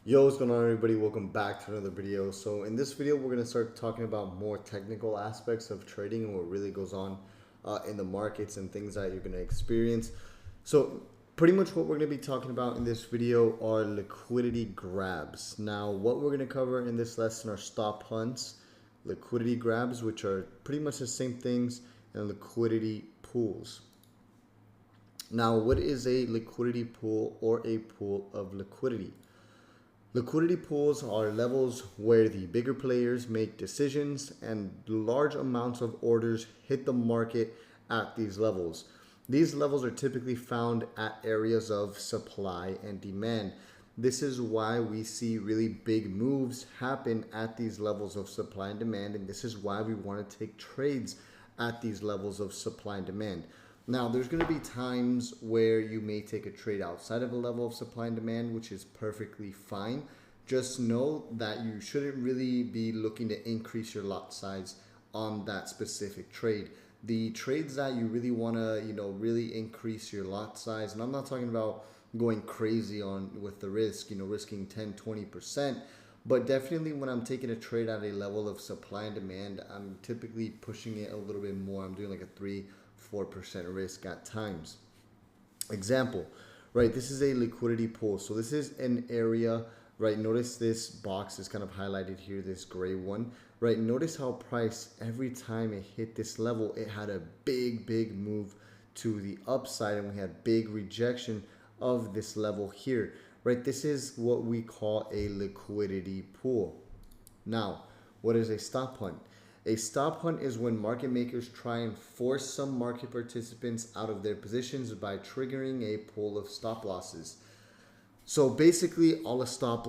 Yo, what's going on, everybody? Welcome back to another video. So in this video, we're going to start talking about more technical aspects of trading and what really goes on in the markets and things that you're going to experience. So pretty much what we're going to be talking about in this video are liquidity grabs. Now, what we're going to cover in this lesson are stop hunts, liquidity grabs, which are pretty much the same things, and liquidity pools. Now, what is a liquidity pool or a pool of liquidity? Liquidity pools are levels where the bigger players make decisions and large amounts of orders hit the market at these levels. These levels are typically found at areas of supply and demand. This is why we see really big moves happen at these levels of supply and demand, and this is why we want to take trades at these levels of supply and demand. Now, there's going to be times where you may take a trade outside of a level of supply and demand, which is perfectly fine. Just know that you shouldn't really be looking to increase your lot size on that specific trade. The trades that you really want to, really increase your lot size, and I'm not talking about going crazy on with the risk, risking 10, 20%. But definitely when I'm taking a trade at a level of supply and demand, I'm typically pushing it a little bit more. I'm doing like a 3-4% risk at times. Example, right? This is a liquidity pool. So this is an area, right? Notice this box is kind of highlighted here, this gray one, right? Notice how price, every time it hit this level, it had a big move to the upside, and we had big rejection of this level here, right? This is what we call a liquidity pool. Now, what is a stop hunt? A stop hunt is when market makers try and force some market participants out of their positions by triggering a pool of stop losses. So basically, all a stop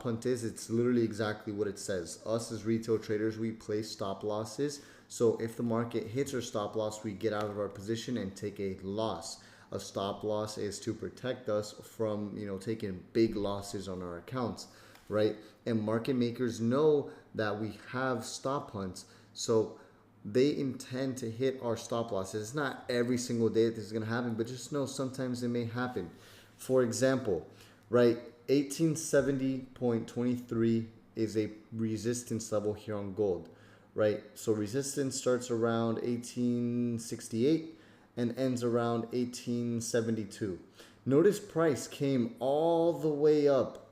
hunt is, it's literally exactly what it says. Us as retail traders, we place stop losses. So if the market hits our stop loss, we get out of our position and take a loss. A stop loss is to protect us from, taking big losses on our accounts, right? And market makers know that we have stop hunts, so they intend to hit our stop losses. It's not every single day that this is going to happen, but just know sometimes it may happen. For example, right, 1870.23 is a resistance level here on gold, right? So resistance starts around 1868 and ends around 1872. Notice price came all the way up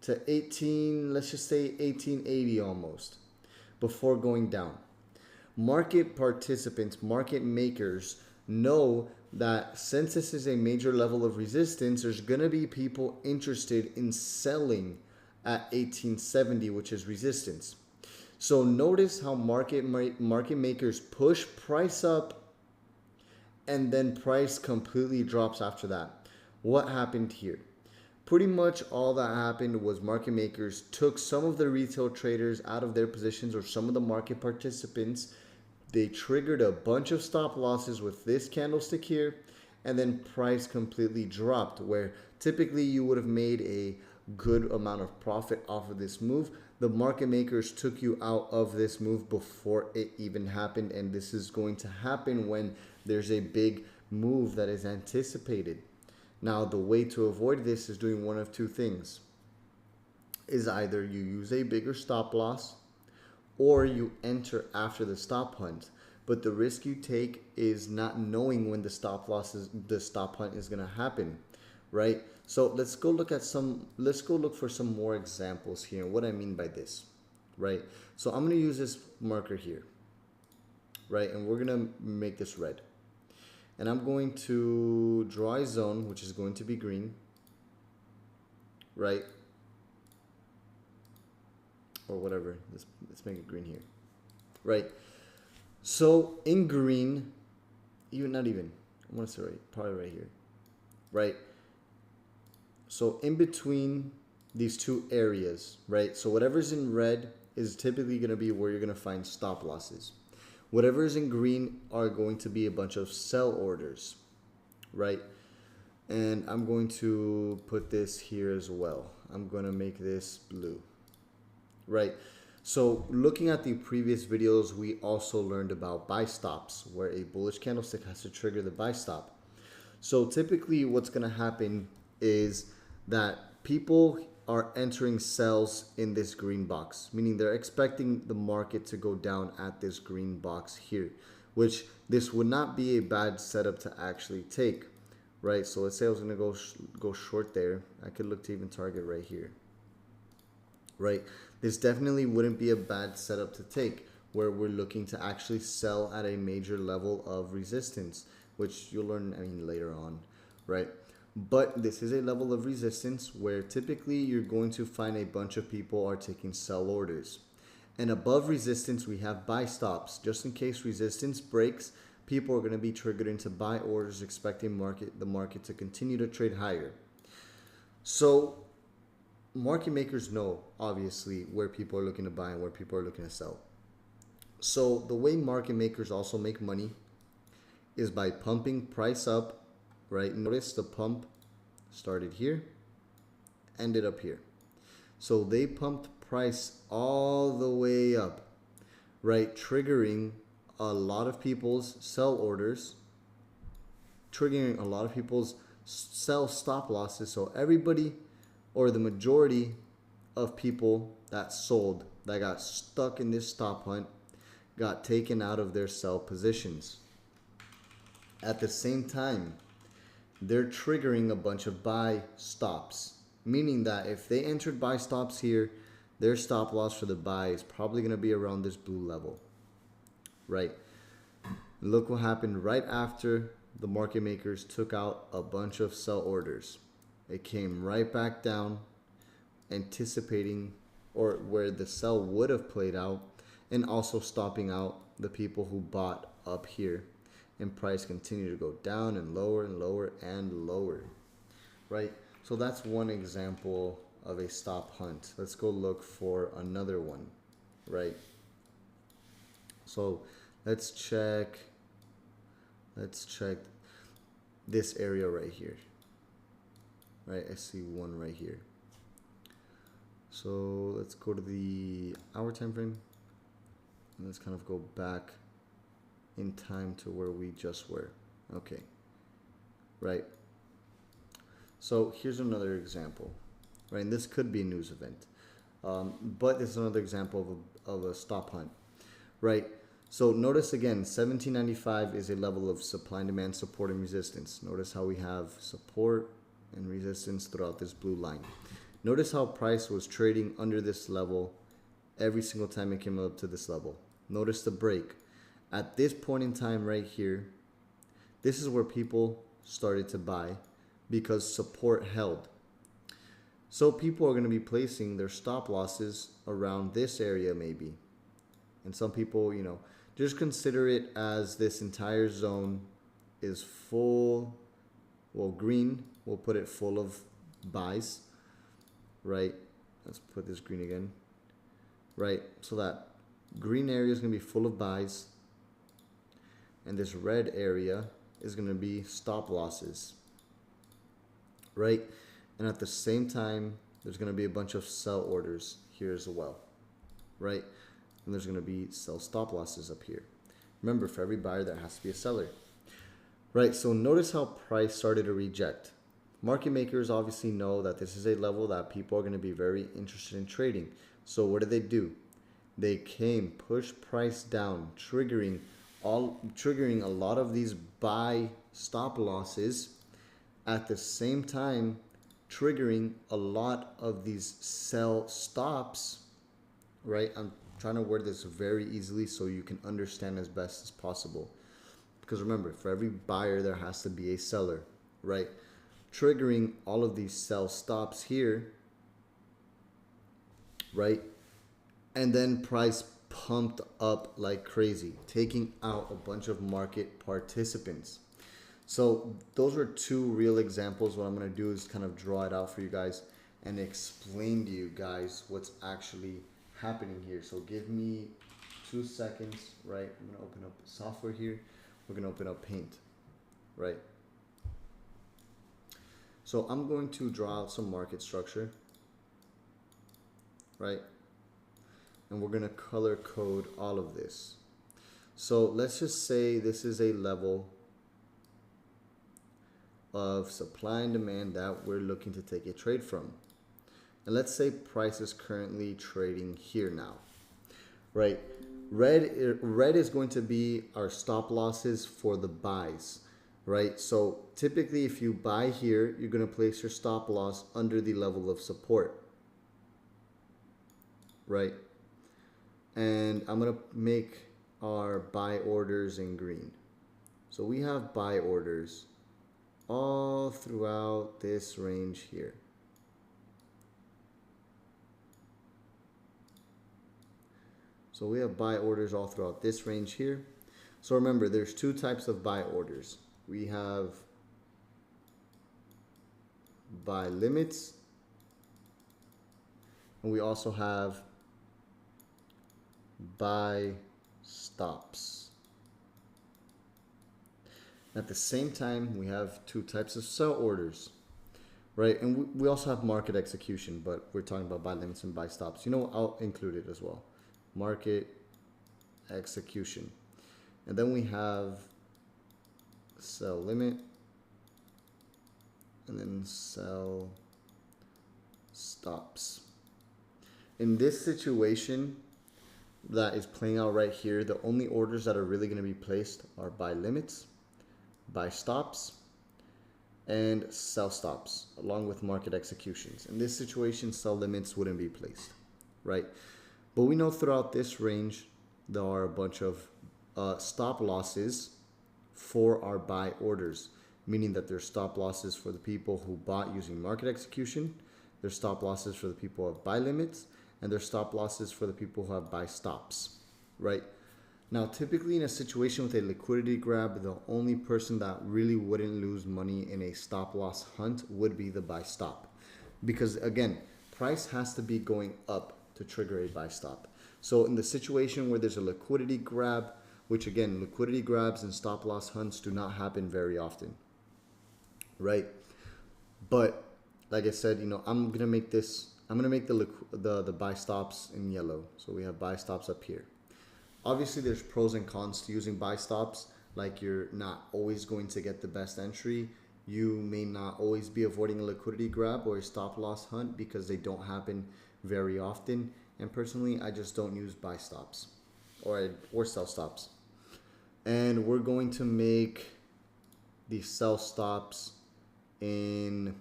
to let's just say 1880 almost, before going down. Market participants, market makers know that since this is a major level of resistance, there's going to be people interested in selling at 1870, which is resistance. So notice how market makers push price up, and then price completely drops after that. What happened here? Pretty much all that happened was market makers took some of the retail traders out of their positions, or some of the market participants. They triggered a bunch of stop losses with this candlestick here, and then price completely dropped, where typically you would have made a good amount of profit off of this move. The market makers took you out of this move before it even happened, and this is going to happen when there's a big move that is anticipated. Now, the way to avoid this is doing one of two things. Is either you use a bigger stop loss, or you enter after the stop hunt. But the risk you take is not knowing when the stop hunt is going to happen, right? So let's go look for some more examples here. What I mean by this, right? So I'm going to use this marker here, right? And we're going to make this red. And I'm going to draw a zone, which is going to be green, right? Or whatever. Let's make it green here, right? So in green, I want to say probably right here, right? So in between these two areas, right? So whatever's in red is typically going to be where you're going to find stop losses. Whatever is in green are going to be a bunch of sell orders, right? And I'm going to put this here as well. I'm going to make this blue, right? So looking at the previous videos, we also learned about buy stops, where a bullish candlestick has to trigger the buy stop. So typically what's going to happen is that people are entering sells in this green box, meaning they're expecting the market to go down at this green box here, which this would not be a bad setup to actually take, right? So let's say I was going to go short there. I could look to even target right here, right? This definitely wouldn't be a bad setup to take, where we're looking to actually sell at a major level of resistance, which you'll learn, I mean, later on, right? But this is a level of resistance where typically you're going to find a bunch of people are taking sell orders. And above resistance, we have buy stops. Just in case resistance breaks, people are going to be triggered into buy orders, expecting the market to continue to trade higher. So market makers know, obviously, where people are looking to buy and where people are looking to sell. So the way market makers also make money is by pumping price up, right? Notice the pump started here, ended up here. So they pumped price all the way up, right? Triggering a lot of people's sell orders, triggering a lot of people's sell stop losses. So everybody, or the majority of people that sold, that got stuck in this stop hunt, got taken out of their sell positions. At the same time, they're triggering a bunch of buy stops, meaning that if they entered buy stops here, their stop loss for the buy is probably going to be around this blue level, right? Look what happened right after the market makers took out a bunch of sell orders. It came right back down, anticipating, or where the sell would have played out, and also stopping out the people who bought up here. And price continued to go down and lower and lower and lower, right? So that's one example of a stop hunt. Let's go look for another one, right? So let's check this area right here, right? I see one right here. So let's go to the hour time frame and let's kind of go back in time to where we just were. Okay, right? So here's another example, right? And this could be a news event, but this is another example of a stop hunt, right? So notice again, 1795 is a level of supply and demand, support and resistance. Notice how we have support and resistance throughout this blue line. Notice how price was trading under this level every single time it came up to this level. Notice the break. At this point in time right here, this is where people started to buy because support held. So people are going to be placing their stop losses around this area maybe. And some people, you know, just consider it as this entire zone is full, well, green, we'll put it full of buys, right? Let's put this green again, right? So that green area is going to be full of buys. And this red area is going to be stop losses, right? And at the same time, there's going to be a bunch of sell orders here as well, right? And there's going to be sell stop losses up here. Remember, for every buyer, there has to be a seller, right? So notice how price started to reject. Market makers obviously know that this is a level that people are going to be very interested in trading. So what do? They came, pushed price down, triggering a lot of these buy stop losses, at the same time triggering a lot of these sell stops, right? I'm trying to word this very easily so you can understand as best as possible, because remember, for every buyer there has to be a seller, right? Triggering all of these sell stops here, right? And then price pumped up like crazy, taking out a bunch of market participants. So those were two real examples. What I'm going to do is kind of draw it out for you guys and explain to you guys what's actually happening here. So give me 2 seconds, right? I'm going to open up software here. We're going to open up Paint, right? So I'm going to draw out some market structure, right? And we're going to color code all of this. So let's just say this is a level of supply and demand that we're looking to take a trade from, And let's say price is currently trading here now, right? Red is going to be our stop losses for the buys, right? So typically if you buy here, you're going to place your stop loss under the level of support, right? And I'm going to make our buy orders in green. So we have buy orders all throughout this range here. So we have buy orders all throughout this range here. So remember, there's two types of buy orders. We have buy limits, and we also have buy stops. At the same time, we have two types of sell orders, right? And we also have market execution, but we're talking about buy limits and buy stops. You know, I'll include it as well. Market execution. And then we have sell limit, and then sell stops. In this situation that is playing out right here, the only orders that are really going to be placed are buy limits, buy stops, and sell stops, along with market executions. In this situation, sell limits wouldn't be placed, right? But we know throughout this range, there are a bunch of stop losses for our buy orders, meaning that there's stop losses for the people who bought using market execution, there's stop losses for the people who have buy limits, and there's stop losses for the people who have buy stops, right? Now, typically in a situation with a liquidity grab, the only person that really wouldn't lose money in a stop loss hunt would be the buy stop. Because again, price has to be going up to trigger a buy stop. So in the situation where there's a liquidity grab, which again, liquidity grabs and stop loss hunts do not happen very often, right? But like I said, you know, I'm gonna make the buy stops in yellow. So we have buy stops up here. Obviously, there's pros and cons to using buy stops. Like, you're not always going to get the best entry. You may not always be avoiding a liquidity grab or a stop loss hunt because they don't happen very often. And personally, I just don't use buy stops or sell stops. And we're going to make the sell stops in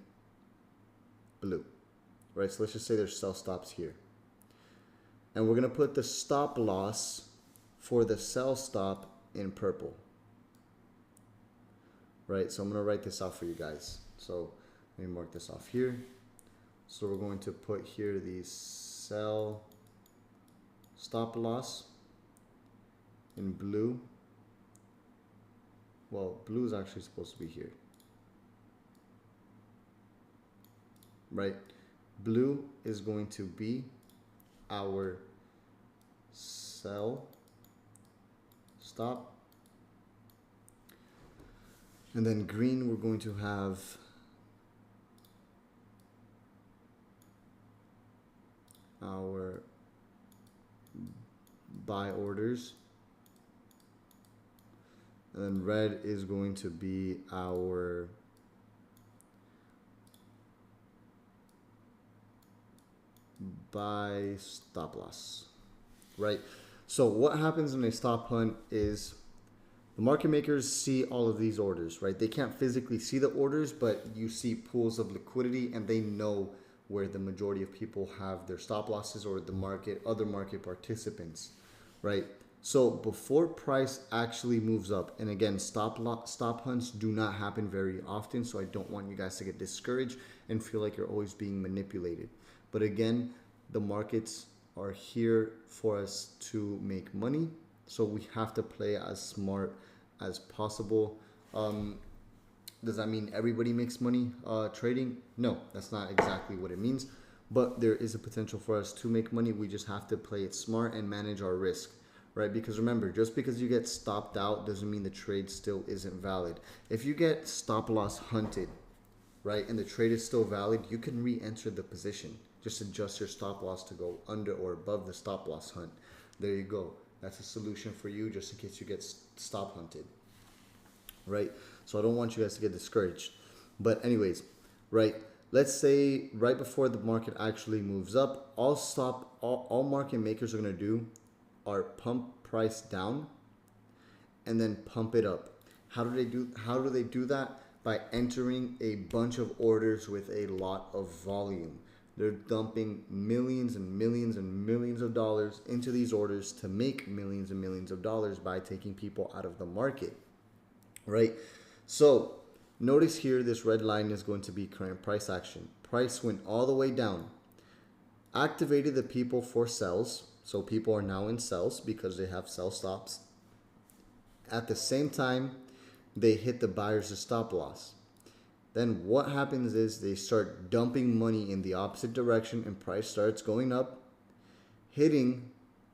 blue, right? So let's just say there's sell stops here. And we're going to put the stop loss for the sell stop in purple, right? So I'm going to write this out for you guys. So let me mark this off here. So we're going to put here the sell stop loss in blue. Well, blue is actually supposed to be here, right? Blue is going to be our sell stop. And then green, we're going to have our buy orders. And then red is going to be our buy stop loss, right? So what happens in a stop hunt is the market makers see all of these orders, right? They can't physically see the orders, but you see pools of liquidity and they know where the majority of people have their stop losses or the other market participants, right? So before price actually moves up, and again, stop hunts do not happen very often, so I don't want you guys to get discouraged and feel like you're always being manipulated. But again, the markets are here for us to make money, so we have to play as smart as possible. Does that mean everybody makes money trading? No, that's not exactly what it means, but there is a potential for us to make money. We just have to play it smart and manage our risk, right? Because remember, just because you get stopped out doesn't mean the trade still isn't valid. If you get stop loss hunted, right, and the trade is still valid, you can re-enter the position. Just adjust your stop loss to go under or above the stop loss hunt. There you go. That's a solution for you just in case you get stop hunted, right? So I don't want you guys to get discouraged. But anyways, right, let's say right before the market actually moves up, all market makers are going to do are pump price down and then pump it up. How do they do that? By entering a bunch of orders with a lot of volume. They're dumping millions and millions and millions of dollars into these orders to make millions and millions of dollars by taking people out of the market, right? So notice here, this red line is going to be current price action. Price went all the way down, activated the people for sells. So people are now in sells because they have sell stops. At the same time, they hit the buyer's stop loss. Then what happens is they start dumping money in the opposite direction and price starts going up, hitting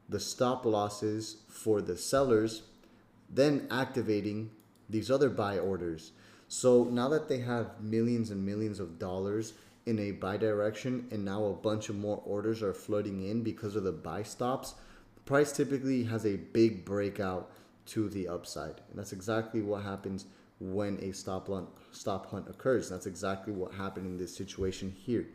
the stop losses for the sellers, then activating these other buy orders. So now that they have millions and millions of dollars in a buy direction and now a bunch of more orders are flooding in because of the buy stops, the price typically has a big breakout to the upside. And that's exactly what happens when a stop hunt occurs. That's exactly what happened in this situation here.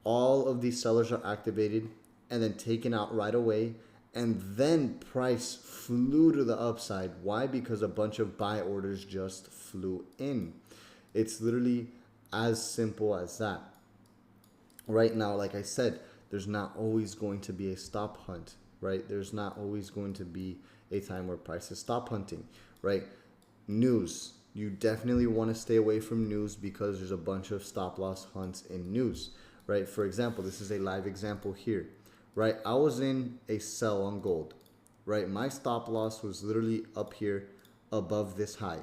All of these sellers are activated and then taken out right away, and then price flew to the upside. Why? Because a bunch of buy orders just flew in. It's literally as simple as that. Right now, like I said, there's not always going to be a stop hunt, right? There's not always going to be a time where prices stop hunting, right? News. You definitely want to stay away from news because there's a bunch of stop loss hunts in news, right? For example, this is a live example here, right? I was in a sell on gold, right? My stop loss was literally up here above this high.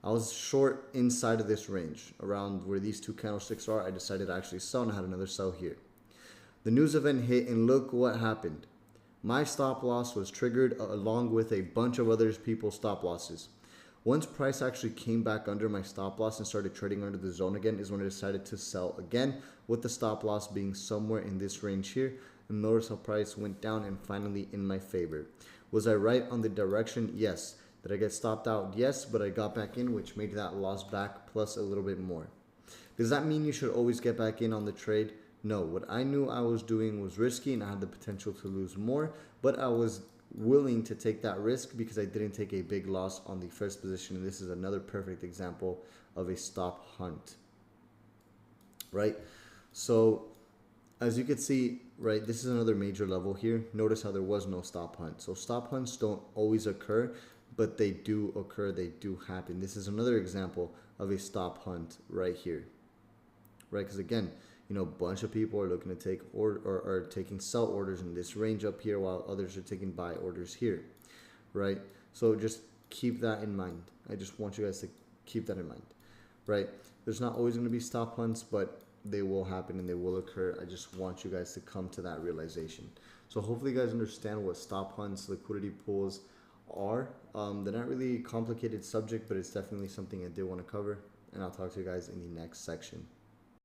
I was short inside of this range around where these two candlesticks are. I decided to actually sell and I had another sell here. The news event hit and look what happened. My stop loss was triggered along with a bunch of other people's stop losses. Once price actually came back under my stop loss and started trading under the zone again is when I decided to sell again, with the stop loss being somewhere in this range here. And notice how price went down and finally in my favor. Was I right on the direction? Yes. Did I get stopped out? Yes, but I got back in, which made that loss back plus a little bit more. Does that mean you should always get back in on the trade? No. What I knew I was doing was risky and I had the potential to lose more, but I was willing to take that risk because I didn't take a big loss on the first position. And this is another perfect example of a stop hunt, right? So as you can see, right, this is another major level here. Notice how there was no stop hunt. So stop hunts don't always occur, but they do occur. They do happen. This is another example of a stop hunt right here, right? Because again, you know, a bunch of people are looking to take or are taking sell orders in this range up here while others are taking buy orders here, right? So just keep that in mind. I just want you guys to keep that in mind, right? There's not always going to be stop hunts, but they will happen and they will occur. I just want you guys to come to that realization. So hopefully you guys understand what stop hunts, liquidity pools are. They're not really a complicated subject, but it's definitely something I did want to cover. And I'll talk to you guys in the next section.